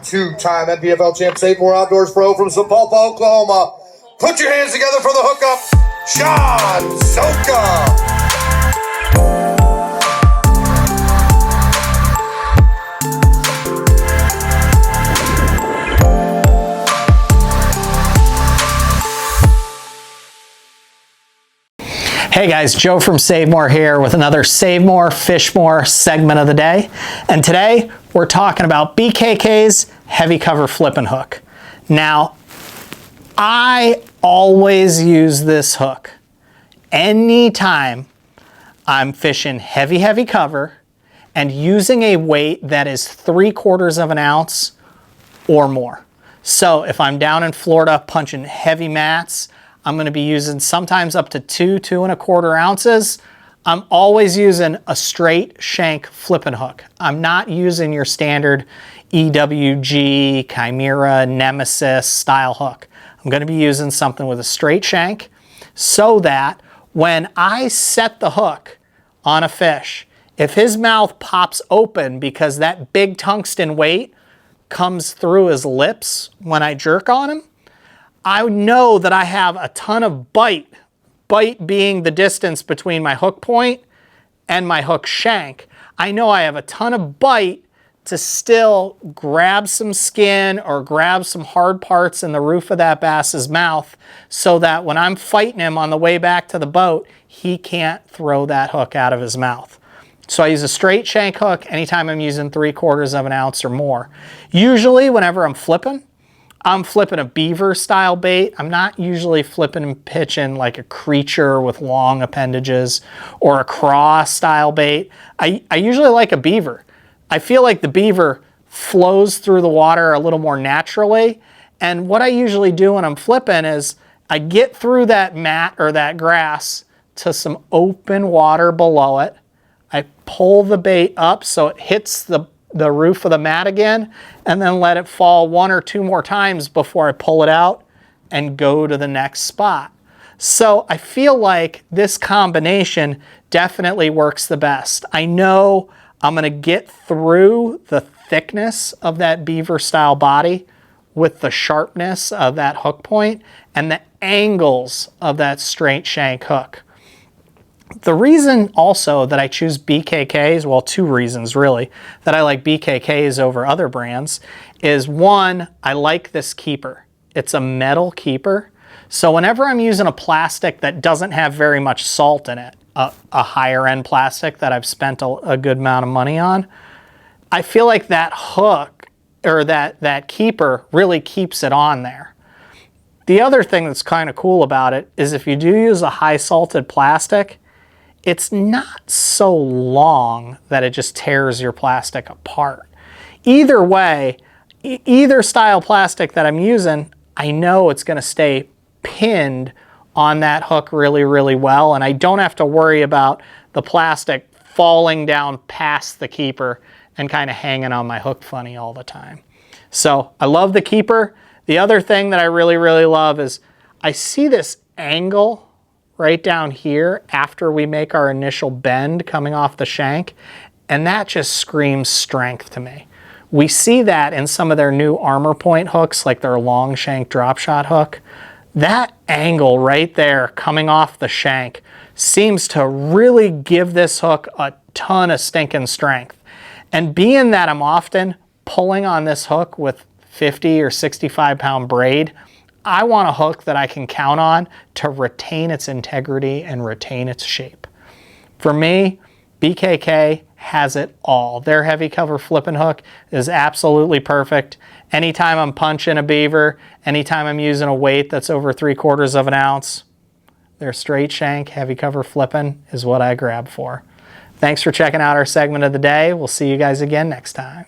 two-time NPFL champ, SaveMore Outdoors Pro from Sapulpa, Oklahoma. Put your hands together for the hookup, Sean Soka. Hey guys, Joe from SaveMore here with another SaveMore FishMore segment of the day. And today we're talking about BKK's heavy cover flipping hook. Now, I always use this hook anytime I'm fishing heavy cover and using a weight that is 3/4 of an ounce or more. So if I'm down in Florida punching heavy mats, I'm going to be using sometimes up to 2.25 ounces. I'm always using a straight shank flipping hook. I'm not using your standard EWG, Chimera, Nemesis style hook. I'm going to be using something with a straight shank so that when I set the hook on a fish, if his mouth pops open because that big tungsten weight comes through his lips when I jerk on him, I know that I have a ton of bite being the distance between my hook point and my hook shank. I know I have a ton of bite to still grab some skin or grab some hard parts in the roof of that bass's mouth so that when I'm fighting him on the way back to the boat, he can't throw that hook out of his mouth. So I use a straight shank hook anytime I'm using 3/4 of an ounce or more. Usually whenever I'm flipping a beaver style bait. I'm not usually flipping and pitching like a creature with long appendages or a craw style bait. I usually like a beaver. I feel like the beaver flows through the water a little more naturally. And what I usually do when I'm flipping is I get through that mat or that grass to some open water below it. I pull the bait up so it hits the roof of the mat again, and then let it fall 1 or 2 more times before I pull it out and go to the next spot. So I feel like this combination definitely works the best. I know I'm gonna get through the thickness of that beaver style body with the sharpness of that hook point and the angles of that straight shank hook. The reason also that I choose BKKs, well, 2 reasons really, that I like BKKs over other brands is 1, I like this keeper. It's a metal keeper. So whenever I'm using a plastic that doesn't have very much salt in it, a higher end plastic that I've spent a good amount of money on, I feel like that hook or that keeper really keeps it on there. The other thing that's kind of cool about it is if you do use a high salted plastic, it's not so long that it just tears your plastic apart. Either way, either style plastic that I'm using, I know it's going to stay pinned on that hook really well, and I don't have to worry about the plastic falling down past the keeper and kind of hanging on my hook funny all the time. So I love the keeper. The other thing that I really love is I see this angle right down here after we make our initial bend coming off the shank, and that just screams strength to me. We see that in some of their new armor point hooks, like their long shank drop shot hook. That angle right there coming off the shank seems to really give this hook a ton of stinking strength. And being that I'm often pulling on this hook with 50 or 65 pound braid, I want a hook that I can count on to retain its integrity and retain its shape. For me, BKK has it all. Their heavy cover flipping hook is absolutely perfect. Anytime I'm punching a beaver, anytime I'm using a weight that's over 3/4 of an ounce, their straight shank heavy cover flipping is what I grab for. Thanks for checking out our segment of the day. We'll see you guys again next time.